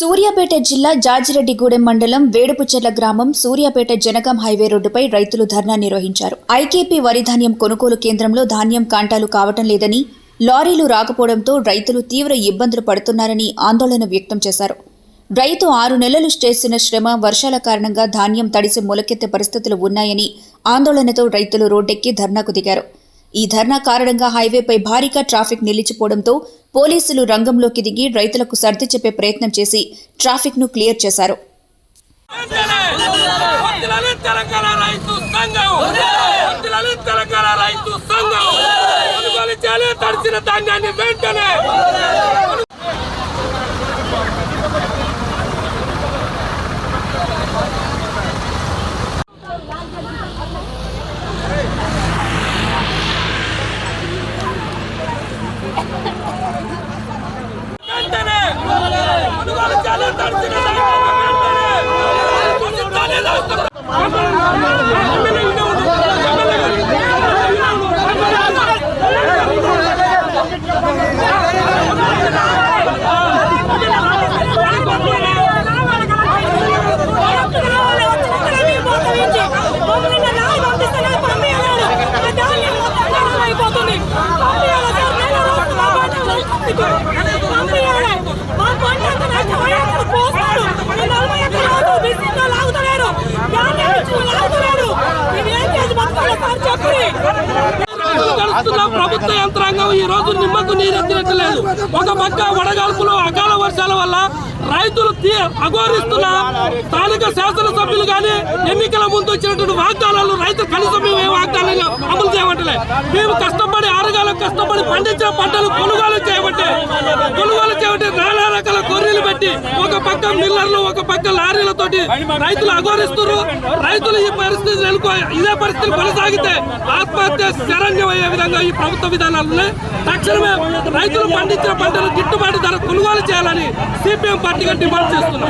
సూర్యాపేట జిల్లా జాజిరెడ్డిగూడెం మండలం వేడుపుచెర్ల గ్రామం సూర్యాపేట జనగాం హైవే రోడ్డుపై రైతులు ధర్నా నిర్వహించారు. ఐకేపీ వరి ధాన్యం కొనుగోలు కేంద్రంలో ధాన్యం కాంటాలు కావటం లేదని, లారీలు రాకపోవడంతో రైతులు తీవ్ర ఇబ్బందులు పడుతున్నారని ఆందోళన వ్యక్తం చేశారు. రైతు 6 నెలలు చేసిన శ్రమ వర్షాల కారణంగా ధాన్యం తడిసి మొలకెత్తే పరిస్థితులు ఉన్నాయని ఆందోళనతో రైతులు రోడ్డెక్కి ధర్నాకు దిగారు. ఈ ధర్నా కారణంగా హైవేపై భారీగా ట్రాఫిక్ నిలిచిపోవడంతో పోలీసులు రంగంలోకి దిగి రైతులకు సర్ది చెప్పే ప్రయత్నం చేసి ట్రాఫిక్ ను క్లియర్ చేశారు. ప్రభుత్వ యంత్రాంగం ఈ రోజు నిమ్మకు నీరెత్తినట్లేదు. ఒక పక్క వడగాల్పులు అకాల వర్షాల వల్ల రైతులు అఘోరిస్తున్న స్థానిక శాసనసభ్యులు కానీ ఎన్నికల ముందు వచ్చినటువంటి వాగ్దానాలు రైతులు కనీసం మేము ఏ వాగ్దానంగా అమలు చేయబట్టలే. మేము కష్టపడి 6 నెలలు కష్టపడి పండించిన పంటలు కొనుగోలు చేయబట్టే నానా రకాల కొర్రీలు పెట్టి ఒక పక్క మిల్లర్లు ఒక పక్క లారీలతోటి రైతులు అఘోరిస్తున్నారు. రైతులు ఈ పరిస్థితి ఇదే పరిస్థితి కొనసాగితే ఆత్మహత్య శరణ్యం అయ్యే విధంగా ఈ ప్రభుత్వ విధానాలను తక్షణమే రైతులు పండించిన పంటలు గిట్టుబాటు ధర కొనుగోలు చేయాలని సిపిఎం పార్టీగా డిమాండ్ చేస్తున్నారు.